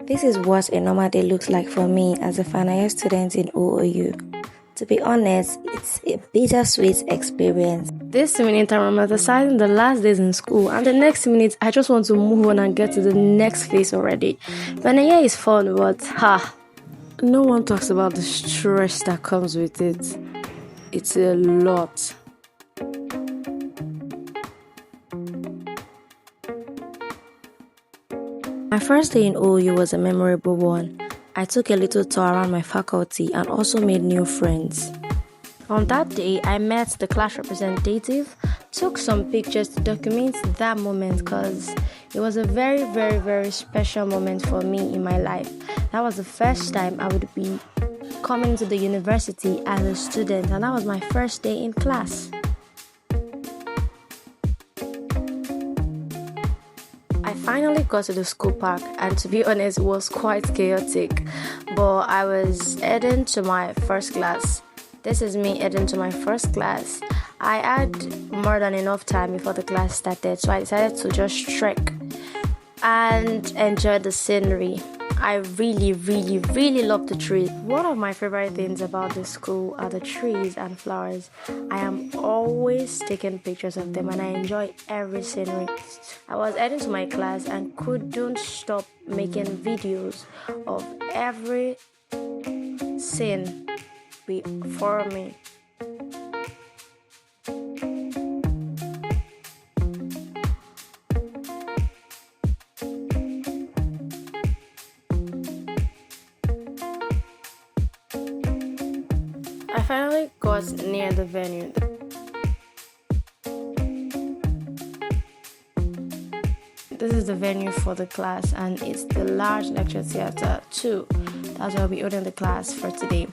This is what a normal day looks like for me as a final year student in OOU. To be honest, it's a bittersweet experience. This minute I'm romanticizing the last days in school, and the next minute I just want to move on and get to the next phase already. Final year is fun, but no one talks about the stress that comes with it. It's a lot. My first day in OU was a memorable one. I took a little tour around my faculty and also made new friends. On that day, I met the class representative, took some pictures to document that moment because it was a very, very, very special moment for me in my life. That was the first time I would be coming to the university as a student, and that was my first day in class. I finally got to the school park, and to be honest, it was quite chaotic, but I was heading to my first class. This is me heading to my first class. I had more than enough time before the class started, so I decided to just trek and enjoy the scenery. I really, really, really love the trees. One of my favorite things about the school are the trees and flowers. I am always taking pictures of them and I enjoy every scenery. I was heading to my class and couldn't stop making videos of every scene before me. I finally got near the venue. This is the venue for the class, and it's the large lecture theater too. That's where I'll be holding the class for today.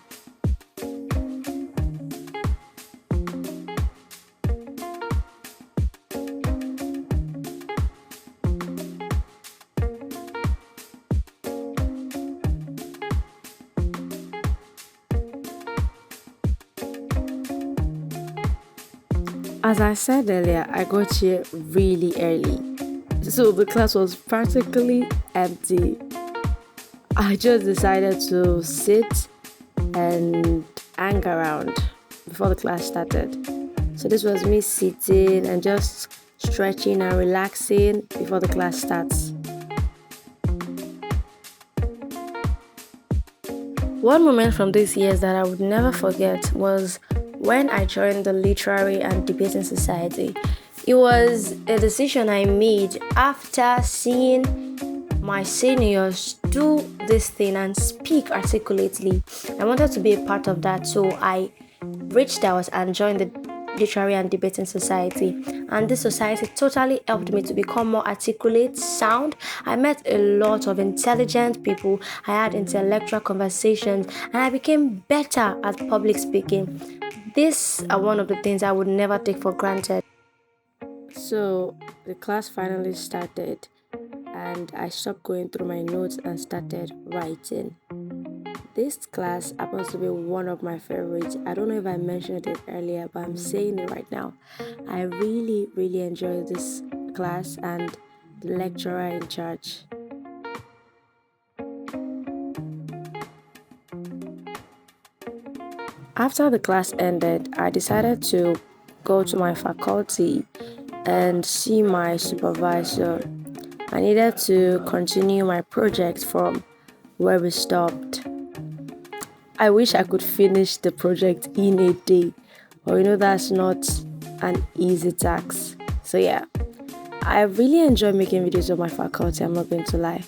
As I said earlier, I got here really early, so the class was practically empty. I just decided to sit and hang around before the class started. So this was me sitting and just stretching and relaxing before the class starts. One moment from these years that I would never forget was when I joined the Literary and Debating Society. It was a decision I made after seeing my seniors do this thing and speak articulately. I wanted to be a part of that, so I reached out and joined the Literary and Debating Society. And this society totally helped me to become more articulate, sound. I met a lot of intelligent people. I had intellectual conversations and I became better at public speaking. These are one of the things I would never take for granted. So the class finally started and I stopped going through my notes and started writing. This class happens to be one of my favorites. I don't know if I mentioned it earlier, but I'm saying it right now. I really, really enjoy this class and the lecturer in charge. After the class ended, I decided to go to my faculty and see my supervisor. I needed to continue my project from where we stopped. I wish I could finish the project in a day, but that's not an easy task. So yeah, I really enjoy making videos of my faculty, I'm not going to lie.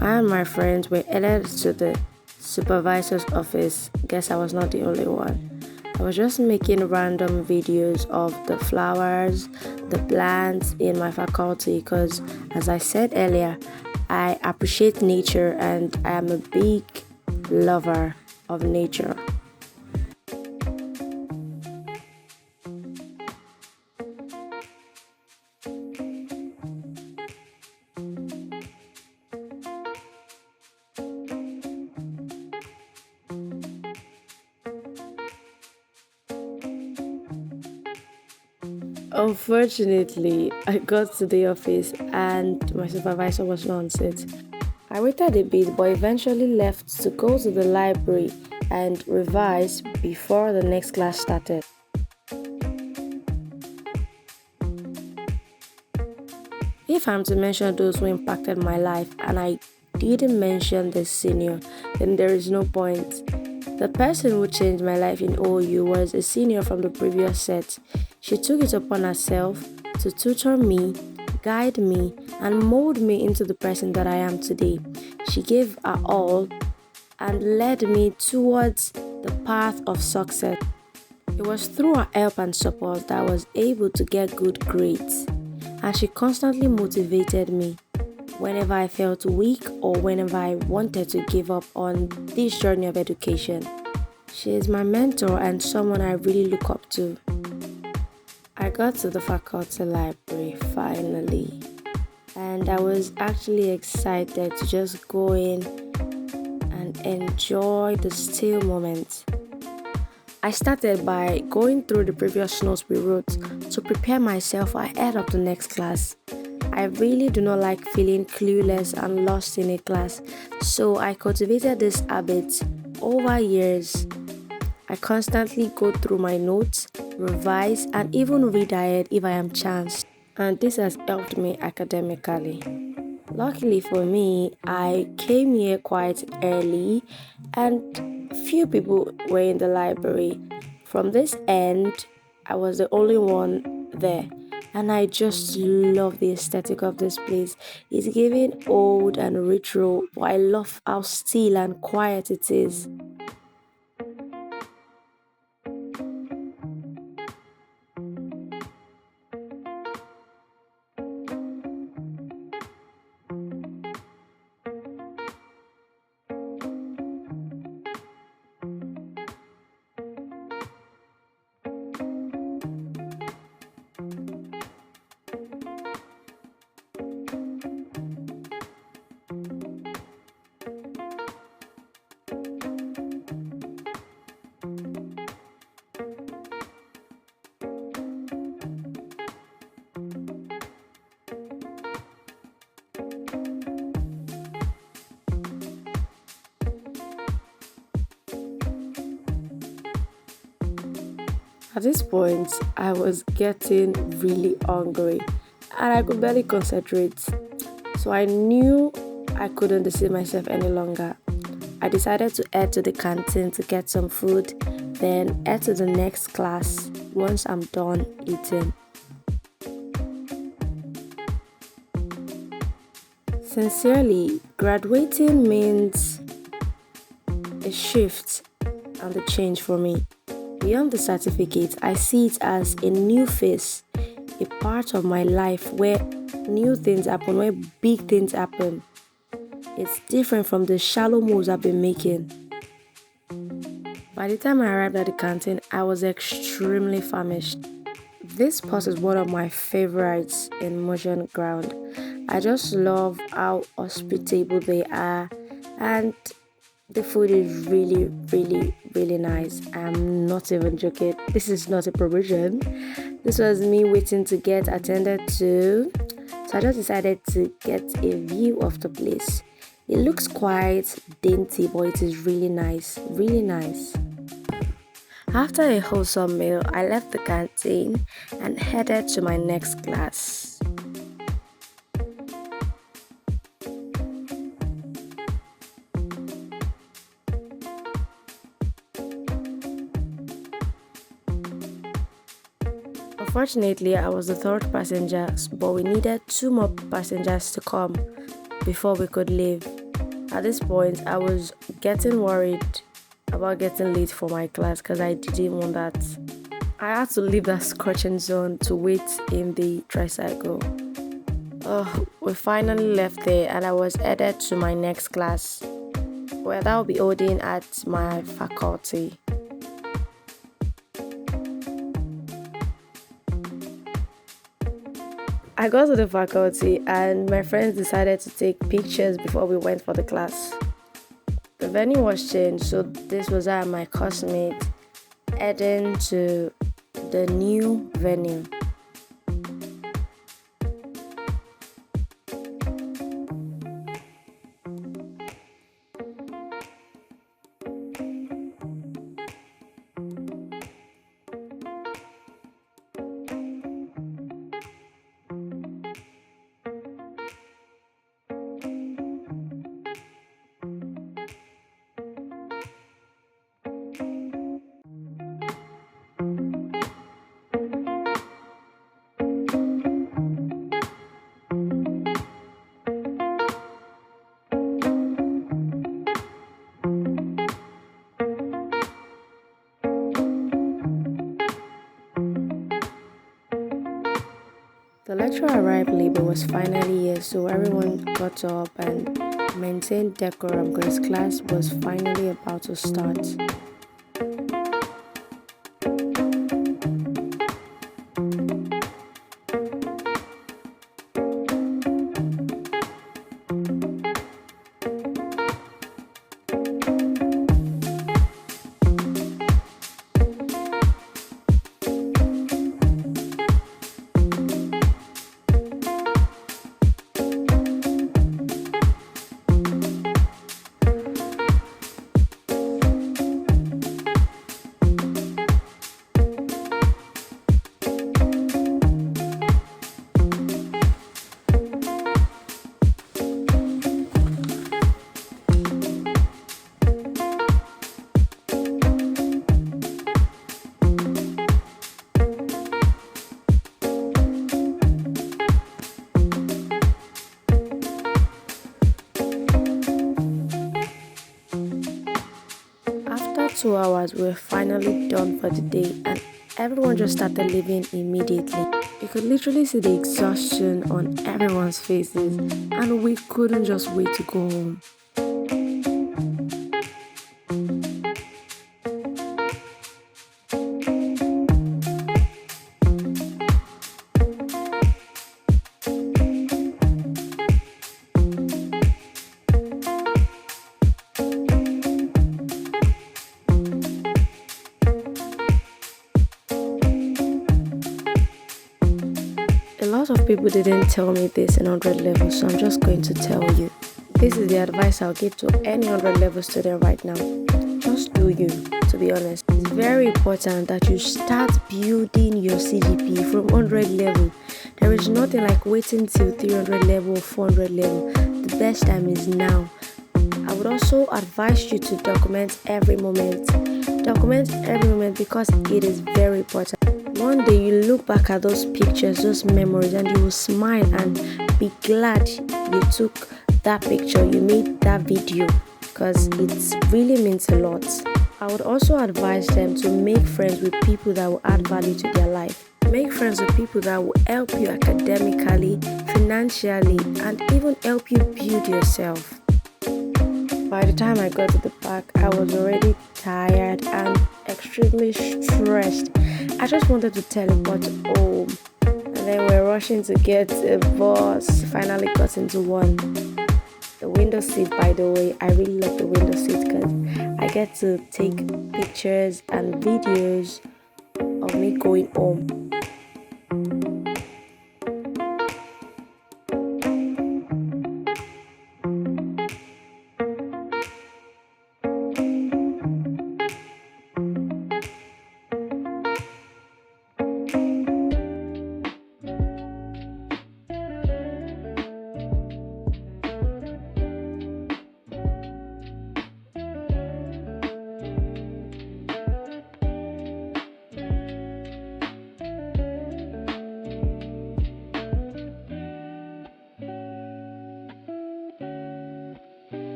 I and my friends were headed to the supervisor's office. Guess I was not the only one. I was just making random videos of the flowers, the plants in my faculty because, as I said earlier, I appreciate nature and I am a big lover of nature. Unfortunately, I got to the office and my supervisor was not on set. I waited a bit but eventually left to go to the library and revise before the next class started. If I'm to mention those who impacted my life and I didn't mention the senior, then there is no point. The person who changed my life in OU was a senior from the previous set. She took it upon herself to tutor me, guide me, and mold me into the person that I am today. She gave her all and led me towards the path of success. It was through her help and support that I was able to get good grades, and she constantly motivated me whenever I felt weak or whenever I wanted to give up on this journey of education. She is my mentor and someone I really look up to. I got to the faculty library finally, and I was actually excited to just go in and enjoy the still moment. I started by going through the previous notes we wrote to prepare myself ahead of the next class. I really do not like feeling clueless and lost in a class, so I cultivated this habit over years. I constantly go through my notes, revise, and even read ahead if I am chanced, and this has helped me academically. Luckily for me, I came here quite early and few people were in the library. From this end, I was the only one there. And I just love the aesthetic of this place. It's giving old and retro, but I love how still and quiet it is. At this point, I was getting really hungry and I could barely concentrate. So I knew I couldn't deceive myself any longer. I decided to head to the canteen to get some food, then head to the next class once I'm done eating. Sincerely, graduating means a shift and a change for me. Beyond the certificate, I see it as a new phase, a part of my life where new things happen, where big things happen. It's different from the shallow moves I've been making. By the time I arrived at the canteen, I was extremely famished. This spot is one of my favorites in Motion Ground. I just love how hospitable they are, and the food is really, really, really nice. I'm not even joking. This is not a provision. This was me waiting to get attended to. So I just decided to get a view of the place. It looks quite dainty, but it is really nice. Really nice. After a wholesome meal, I left the canteen and headed to my next class. Unfortunately, I was the third passenger, but we needed two more passengers to come before we could leave. At this point, I was getting worried about getting late for my class because I didn't want that. I had to leave that scorching zone to wait in the tricycle. We finally left there and I was headed to my next class, where I'll be holding at my faculty. I got to the faculty and my friends decided to take pictures before we went for the class. The venue was changed, so this was I and my classmate heading to the new venue. The lecture arrived late but was finally here, so everyone got up and maintained decorum because class was finally about to start. After 2 hours, we were finally done for the day and everyone just started leaving immediately. You could literally see the exhaustion on everyone's faces and we couldn't just wait to go home. A lot of people didn't tell me this in 100 levels, so I'm just going to tell you. This is the advice I'll give to any 100 level student right now. Just do you, to be honest. It's very important that you start building your CGP from 100 level. There is nothing like waiting till 300 level or 400 level. The best time is now. I would also advise you to document every moment. Document every moment because it is very important. One day you look back at those pictures, those memories, and you will smile and be glad you took that picture, you made that video, because it really means a lot. I would also advise them to make friends with people that will add value to their life. Make friends with people that will help you academically, financially, and even help you build yourself. By the time I got to the park, I was already tired and extremely stressed. I just wanted to teleport home, and then we're rushing to get a bus. Finally got into one. The window seat, by the way, I really love the window seat because I get to take pictures and videos of me going home.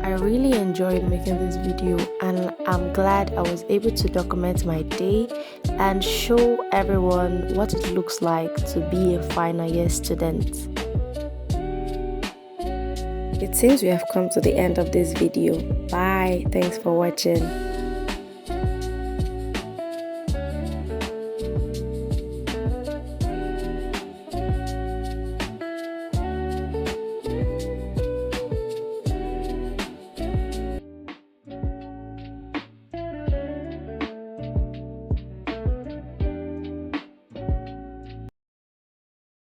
I really enjoyed making this video and I'm glad I was able to document my day and show everyone what it looks like to be a final year student. It seems we have come to the end of this video. Bye. Thanks for watching.